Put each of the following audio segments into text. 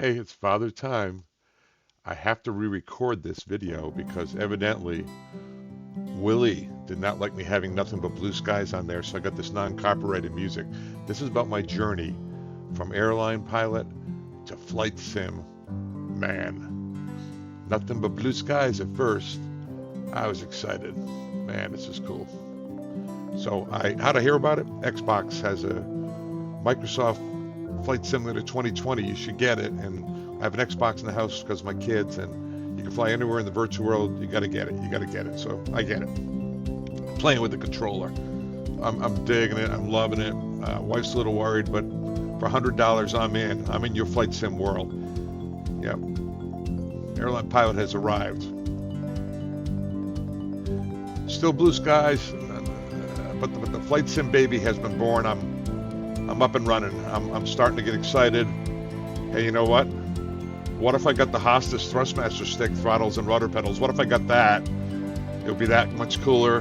Okay, it's father time. I have to re-record this video because evidently Willie did not like me having nothing but blue skies on there, so I got this non-copyrighted music. This is about my journey from airline pilot to flight sim. Man, nothing but blue skies at first. I was excited. Man, this is cool. So how'd I hear about it? Xbox has a Microsoft Flight Simulator 2020. You should get it. And I have an Xbox in the house because of my kids, and you can fly anywhere in the virtual world. You got to get it. You got to get it. So I get it. Playing with the controller. I'm digging it. I'm loving it. Wife's a little worried, but for $100, I'm in. I'm in your flight sim world. Yep. Airline pilot has arrived. Still blue skies, but the flight sim baby has been born. I'm up and running. I'm starting to get excited. Hey, you know what? What if I got the Hostas Thrustmaster stick throttles and rudder pedals? What if I got that? It'll be that much cooler.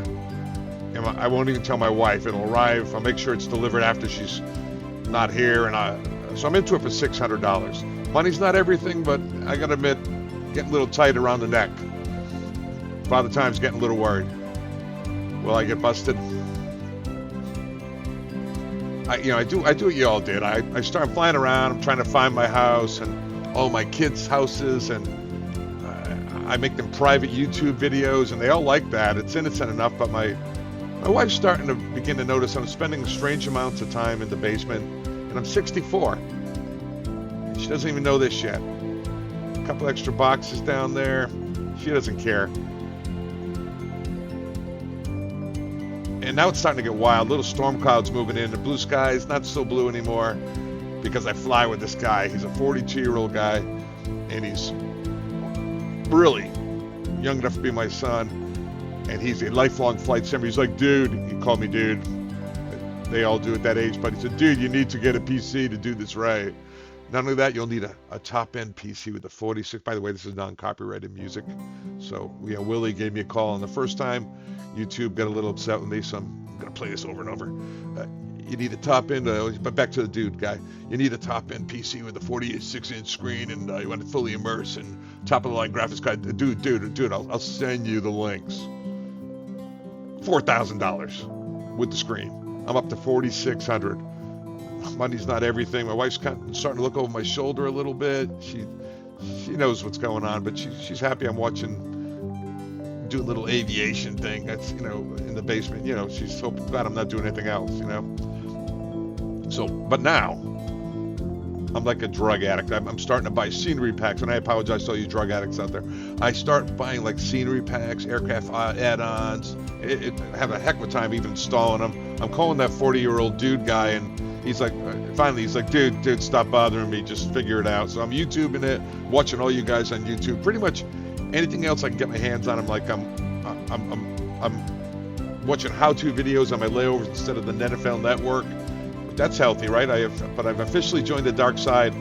And I won't even tell my wife. It'll arrive. I'll make sure it's delivered after she's not here. So I'm into it for $600. Money's not everything, but I gotta admit, getting a little tight around the neck. Father Time's getting a little worried. Will I get busted? I do what you all did. I start flying around. I'm trying to find my house and all my kids' houses, and I make them private YouTube videos, and they all like that. It's innocent enough, but my wife's starting to begin to notice I'm spending strange amounts of time in the basement, and I'm 64. And she doesn't even know this yet. A couple extra boxes down there. She doesn't care. And now it's starting to get wild. Little storm clouds moving in. The blue sky is not so blue anymore because I fly with this guy. He's a 42-year-old guy, and he's really young enough to be my son. And he's a lifelong flight simmer. He's like, dude. He called me dude. They all do at that age. But he said, dude, you need to get a PC to do this right. Not only that, you'll need a top-end PC with a 46. By the way, this is non-copyrighted music. So, Willie gave me a call, and the first time, YouTube got a little upset with me, so I'm going to play this over and over. You need a top-end, but back to the dude guy. You need a top-end PC with a 46-inch screen, and you want it fully immersed, and top-of-the-line graphics card. Dude, I'll send you the links. $4,000 with the screen. I'm up to $4,600. Money's not everything. My wife's kind of starting to look over my shoulder a little bit. She knows what's going on, but she's happy I'm watching, do a little aviation thing. That's, in the basement. She's so glad I'm not doing anything else, So, but now, I'm like a drug addict. I'm starting to buy scenery packs, and I apologize to all you drug addicts out there. I start buying like scenery packs, aircraft add-ons. I have a heck of a time even installing them. I'm calling that 40-year-old dude guy, and he's like, dude, stop bothering me. Just figure it out. So I'm YouTubing it, watching all you guys on YouTube. Pretty much anything else I can get my hands on. I'm watching how-to videos on my layovers instead of the NFL Network. But that's healthy, right? I've officially joined the dark side,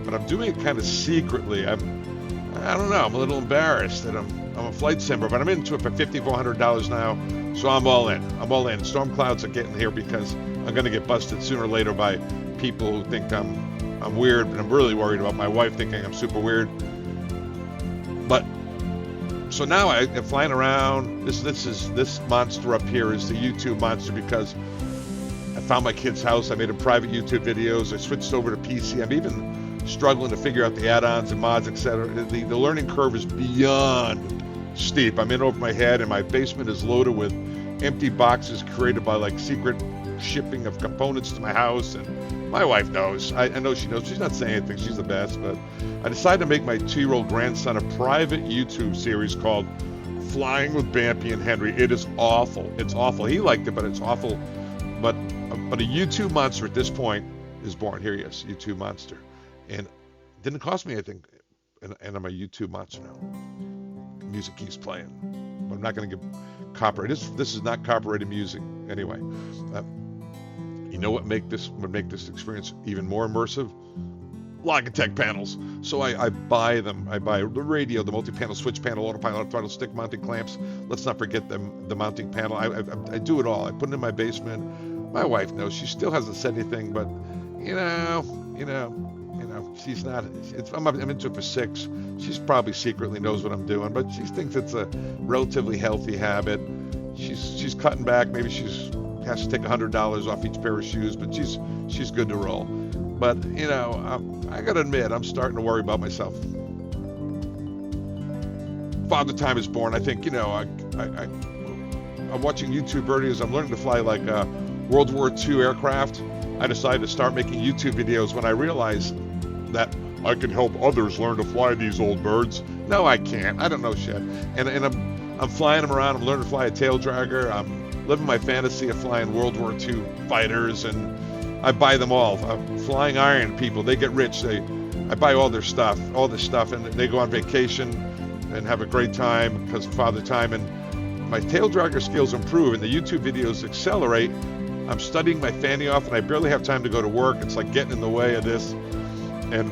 but I'm doing it kind of secretly. I don't know. I'm a little embarrassed that I'm a flight simmer, but I'm into it for $5,400 now. So I'm all in. I'm all in. Storm clouds are getting here because I'm going to get busted sooner or later by people who think I'm weird, and I'm really worried about my wife thinking I'm super weird. But so now I'm flying around. This monster up here is the YouTube monster because I found my kid's house. I made a private YouTube videos. I switched over to PC. I'm even struggling to figure out the add-ons and mods, etc. The learning curve is beyond steep. I'm in over my head, and my basement is loaded with empty boxes created by like secret shipping of components to my house, and my wife knows. I know she knows. She's not saying anything. She's the best. But I decided to make my 2-year-old grandson a private YouTube series called Flying with Bampy and Henry. It is awful. It's awful. He liked it, but it's awful. But a YouTube monster at this point is born. Here he is, YouTube monster. And it didn't cost me anything. And I'm a YouTube monster now. Music keeps playing. But I'm not going to give copyright. This is not copyrighted music. Anyway. You know what would make this experience even more immersive? Logitech panels. So I buy them. I buy the radio, the multi-panel switch panel, autopilot, throttle stick mounting clamps. Let's not forget the mounting panel. I do it all. I put it in my basement. My wife knows. She still hasn't said anything, but she's not. I'm into it for 6. She's probably secretly knows what I'm doing, but she thinks it's a relatively healthy habit. She's cutting back. Maybe she's has to take $100 off each pair of shoes, but she's good to roll. But you know, I gotta admit, I'm starting to worry about myself. Father Time is born. I think, you know, I'm watching YouTube videos. I'm learning to fly like World War II aircraft. I decided to start making YouTube videos when I realized that I can help others learn to fly these old birds. No, I can't. I don't know shit. And I'm flying them around. I'm learning to fly a tail dragger. I'm living my fantasy of flying World War II fighters, and I buy them all. Flying iron people, they get rich. I buy all this stuff, and they go on vacation and have a great time because of Father Time. And my tail dragger skills improve, and the YouTube videos accelerate. I'm studying my fanny off, and I barely have time to go to work. It's like getting in the way of this.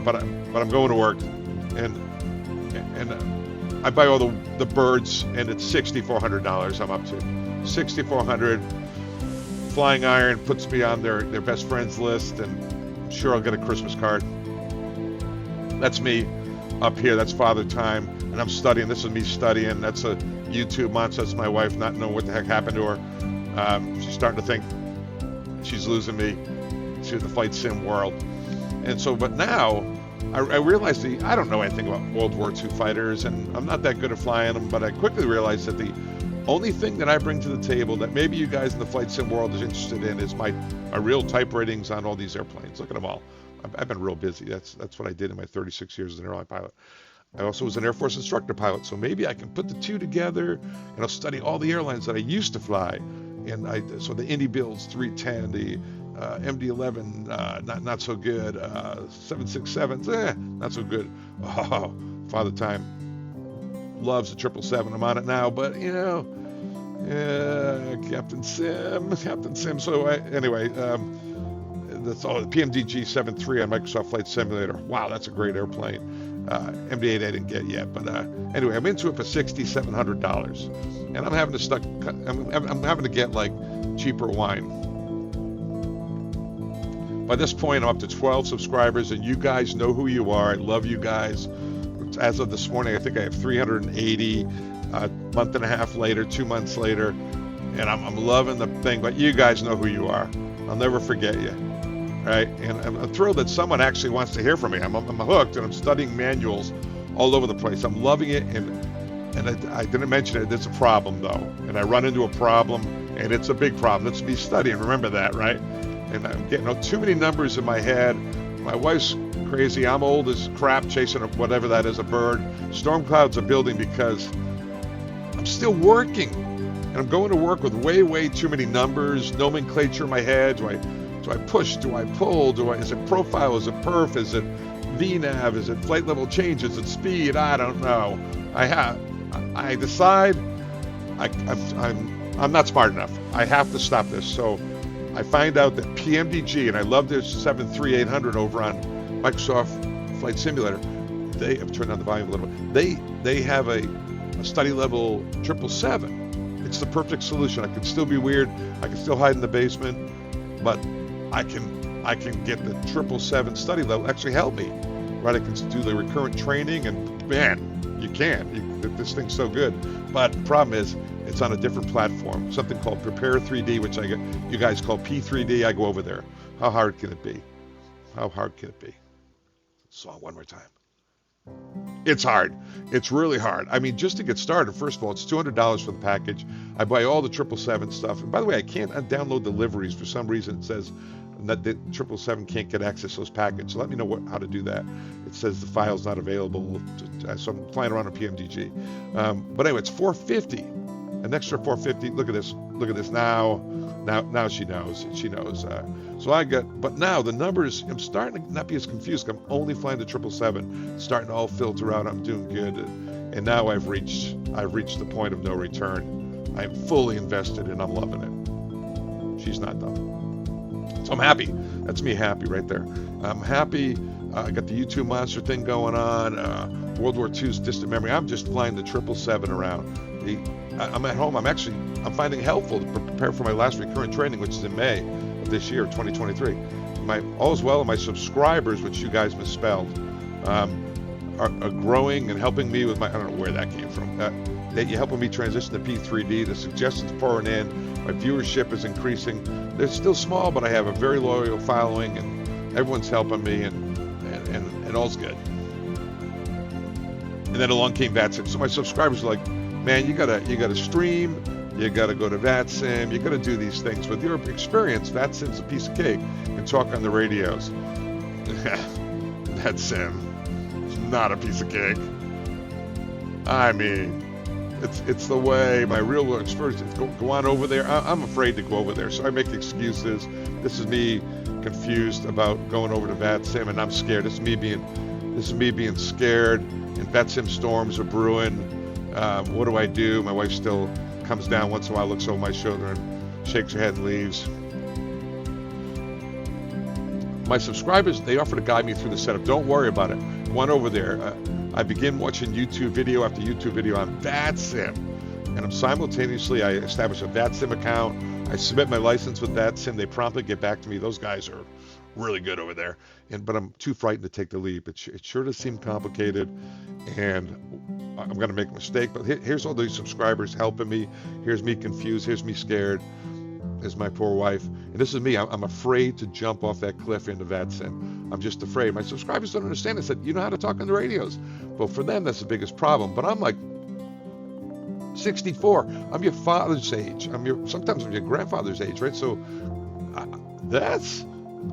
But I'm going to work, and I buy all the birds, and it's $6,400 I'm up to. $6,400. Flying Iron puts me on their best friends list, and I'm sure I'll get a Christmas card. That's me up here. That's Father Time, and I'm studying. This is me studying. That's a YouTube monster. That's my wife not knowing what the heck happened to her. She's starting to think she's losing me to the flight sim world. And so, but now I realized I don't know anything about World War II fighters, and I'm not that good at flying them, but I quickly realized that the only thing that I bring to the table that maybe you guys in the flight sim world is interested in is my real type ratings on all these airplanes. Look at them all. I've been real busy. That's what I did in my 36 years as an airline pilot. I also was an Air Force instructor pilot, so maybe I can put the two together, and I'll study all the airlines that I used to fly. And so the Indy builds, 310, the MD-11, not so good. 767s, not so good. Oh, Father Time loves the 777. I'm on it now, but you know, Captain Sim. So anyway, that's all. PMDG 7.3 on Microsoft Flight Simulator. Wow, that's a great airplane. MD-8 I didn't get yet, but anyway, I'm into it for $6,700, and I'm having to get like cheaper wine. By this point, I'm up to 12 subscribers, and you guys know who you are. I love you guys. As of this morning, I think I have 380. A month and a half later, 2 months later, and I'm loving the thing. But you guys know who you are. I'll never forget you, right? And I'm thrilled that someone actually wants to hear from me. I'm hooked, and I'm studying manuals all over the place. I'm loving it, and I didn't mention it. It's a problem though, and I run into a problem, and it's a big problem. It's me studying. Remember that, right? And I'm getting too many numbers in my head. My wife's crazy. I'm old as crap chasing whatever that is, a bird. Storm clouds are building because I'm still working. And I'm going to work with way too many numbers, nomenclature in my head. Do I push? Do I pull? Is it profile? Is it perf? Is it VNAV? Is it flight level change? Is it speed? I don't know. I decide I'm not smart enough. I have to stop this. So I find out that PMDG, and I love their 73800 over on Microsoft Flight Simulator. They have turned down the volume a little bit. They have a study level 777. It's the perfect solution. I can still be weird. I can still hide in the basement, but I can get the 777 study level. Actually help me, right? I can do the recurrent training, and man, you can. This thing's so good. But the problem is, it's on a different platform, something called Prepare 3D, which you guys call P3D. I go over there. How hard can it be? How hard can it be? Song one more time. It's hard. It's really hard. I mean, just to get started, first of all, it's $200 for the package. I buy all the 777 stuff. And by the way, I can't download the liveries. For some reason, it says that the 777 can't get access to those packages. So let me know how to do that. It says the file's not available. So I'm flying around a PMDG. But anyway, it's $450. An extra $450. Look at this. Look at this. Now she knows. She knows. But now the numbers, I'm starting to not be as confused. I'm only flying the 777, starting to all filter out. I'm doing good. And now I've reached the point of no return. I'm fully invested and I'm loving it. She's not though. So I'm happy. That's me happy right there. I'm happy. I got the U2 monster thing going on. World War II's distant memory. I'm just flying the 777 around. I'm at home. I'm finding it helpful to prepare for my last recurrent training, which is in May of this year, 2023. all's well, and my subscribers, which you guys misspelled, are growing and helping me with my, I don't know where that came from. You're helping me transition to P3D. The suggestions pouring in. My viewership is increasing. They're still small, but I have a very loyal following, and everyone's helping me, and all's good. And then along came VATSIM. So my subscribers are like, man, you gotta stream, you gotta go to VATSIM, you gotta do these things. With your experience, VATSIM's a piece of cake. You can talk on the radios. VATSIM is not a piece of cake. I mean, it's the way my real world experience is. Go on over there. I'm afraid to go over there, so I make excuses. This is me confused about going over to VATSIM, and I'm scared. This is me being scared. And VATSIM storms are brewing. What do I do? My wife still comes down once in a while, looks over my shoulder, and shakes her head and leaves. My subscribers, they offer to guide me through the setup. Don't worry about it. Go on over there. I begin watching YouTube video after YouTube video on VATSIM, and I establish a VATSIM account. I submit my license with VATSIM. They promptly get back to me. Those guys are really good over there, but I'm too frightened to take the leap. It sure does seem complicated, and I'm going to make a mistake. But here's all these subscribers helping me. Here's me confused. Here's me scared. There's my poor wife, and this is me. I'm afraid to jump off that cliff into VATSIM. I'm just afraid. My subscribers don't understand. I said, you know how to talk on the radios. Well, for them, that's the biggest problem. But I'm like 64. I'm your father's age. Sometimes I'm your grandfather's age, right? So that's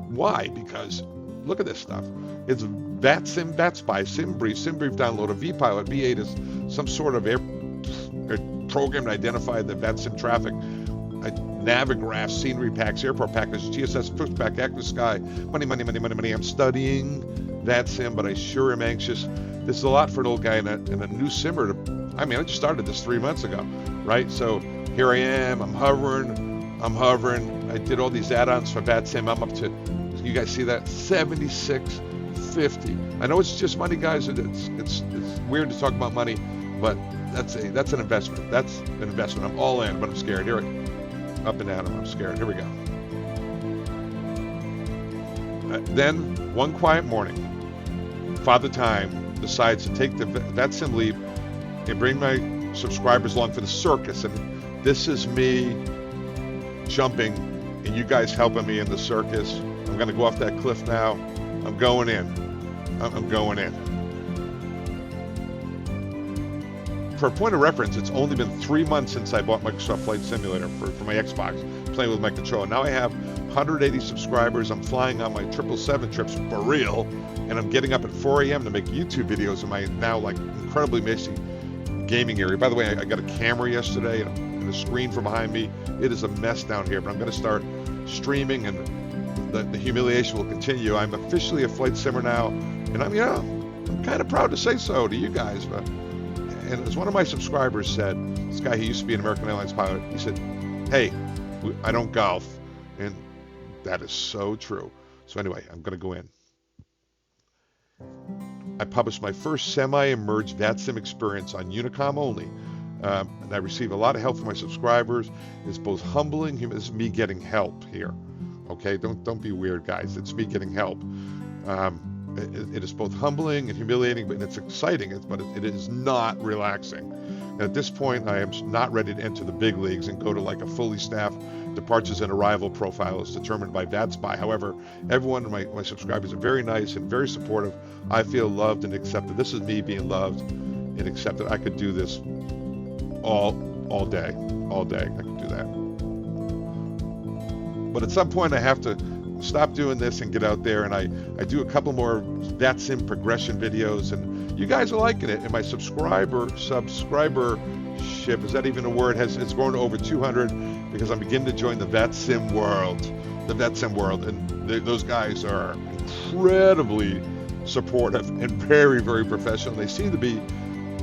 why, because look at this stuff. It's VATSIM, VATSPY, SimBrief, SimBrief downloader, vPilot, V8 is some sort of air program to identify the VATSIM traffic. Navigraph, scenery packs, airport package, TSS, pushback, active sky, money. I'm studying VATSIM, but I sure am anxious. This is a lot for an old guy and a new simmer. I just started this 3 months ago, right? So here I am, I'm hovering. I did all these add-ons for VATSIM. I'm up to, you guys see that? $76.50. I know it's just money, guys. It's weird to talk about money, but that's an investment. That's an investment. I'm all in, but I'm scared. Here, up and down, I'm scared. Here we go. Then, one quiet morning, Father Time decides to take the VATSIM leap and bring my subscribers along for the circus. And this is me jumping and you guys helping me in the circus. I'm going to go off that cliff now. I'm going in. I'm going in. For a point of reference, it's only been 3 months since I bought Microsoft Flight Simulator for my Xbox, playing with my controller. Now I have 180 subscribers. I'm flying on my 777 trips for real, and I'm getting up at 4 a.m. to make YouTube videos in my now incredibly messy gaming area. By the way, I got a camera yesterday and a screen from behind me. It is a mess down here, but I'm going to start streaming, and the humiliation will continue. I'm officially a flight simmer now, and I'm kind of proud to say so to you guys. But and as one of my subscribers said, this guy, he used to be an American Airlines pilot, he said, hey, I don't golf. And that is so true. So anyway, I'm going to go in. I published my first semi-emerged VATSIM experience on Unicom only. And I receive a lot of help from my subscribers. It's both humbling, it's me getting help here. Okay, don't be weird, guys. It's me getting help. It is both humbling and humiliating, but it's exciting, but it is not relaxing. And at this point, I am not ready to enter the big leagues and go to a fully staffed departures and arrival profile as determined by VATSPY. However, everyone of my subscribers are very nice and very supportive. I feel loved and accepted. This is me being loved and accepted. I could do this all day. I could do that. But at some point, I have to stop doing this and get out there, and I do a couple more VATSIM progression videos, and you guys are liking it. And my subscribership, is that even a word, it's grown to over 200 because I'm beginning to join the VATSIM world. And those guys are incredibly supportive and very, very professional. They seem to be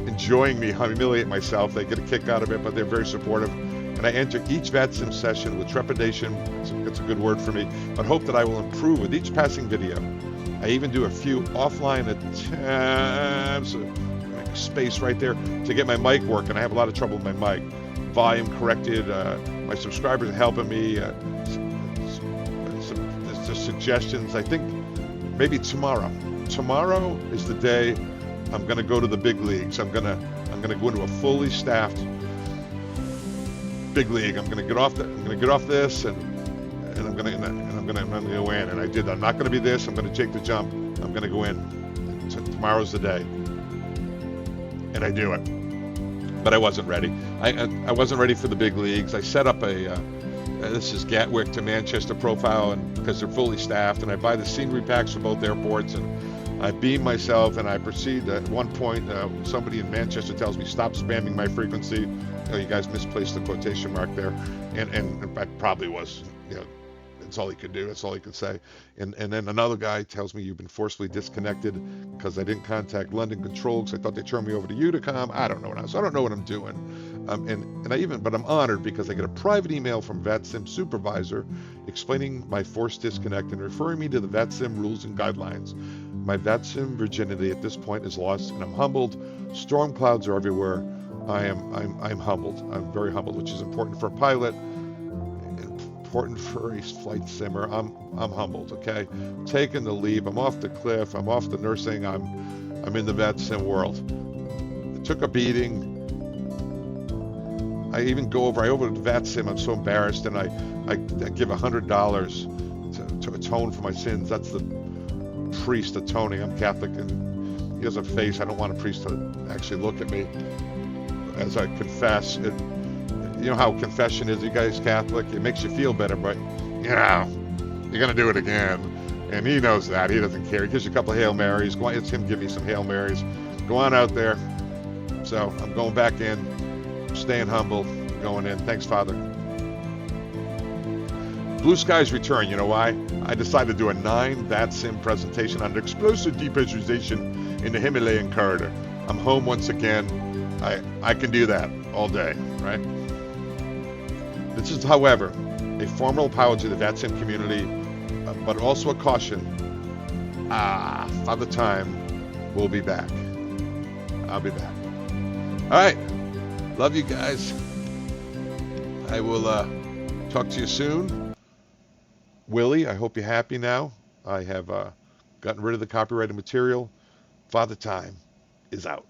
enjoying me humiliate myself. They get a kick out of it, but they're very supportive. And I enter each VATSIM session with trepidation. It's a good word for me, but hope that I will improve with each passing video. I even do a few offline attempts, make a space right there to get my mic working. I have a lot of trouble with my mic. Volume corrected. My subscribers are helping me. just suggestions. I think maybe tomorrow. Tomorrow is the day I'm going to go to the big leagues. I'm going to go into a fully staffed big league. I'm going to get off this and I'm going to go in. And I did. I'm not going to be this. I'm going to take the jump. I'm going to go in. Tomorrow's the day. And I do it. But I wasn't ready. I wasn't ready for the big leagues. I set up this is Gatwick to Manchester profile, and because they're fully staffed, and I buy the scenery packs for both airports, and I beam myself, and I proceed. At one point, somebody in Manchester tells me, "Stop spamming my frequency." You guys misplaced the quotation mark there, and I probably was. That's all he could do. That's all he could say. And then another guy tells me, "You've been forcibly disconnected because I didn't contact London Control because I thought they turned me over to Unicom." I don't know what I'm doing. But I'm honored because I get a private email from VATSIM supervisor explaining my forced disconnect and referring me to the VATSIM rules and guidelines. My VATSIM virginity at this point is lost, and I'm humbled. Storm clouds are everywhere. I'm humbled. I'm very humbled, which is important for a pilot. Important for a flight simmer. I'm humbled. Okay, taking the leap. I'm off the cliff. I'm off the nursing. I'm in the VATSIM world. I took a beating. I even go over to VATSIM. I'm so embarrassed, and I give $100 to atone for my sins. That's the priest atoning. I'm Catholic, and he has a face. I don't want a priest to actually look at me as I confess. You know how confession is, you guys Catholic? It makes you feel better, but you're going to do it again. And he knows that. He doesn't care. He gives you a couple of Hail Marys. It's him give me some Hail Marys. Go on out there. So I'm going back in, staying humble, going in. Thanks, Father. Blue skies return. You know why? I decided to do a 9 VATSIM presentation on explosive depressurization in the Himalayan corridor. I'm home once again. I can do that all day, right? This is, however, a formal apology to the VATSIM community, but also a caution. Father Time will be back. I'll be back. All right. Love you guys. I will talk to you soon. Willie, I hope you're happy now. I have gotten rid of the copyrighted material. Father Time is out.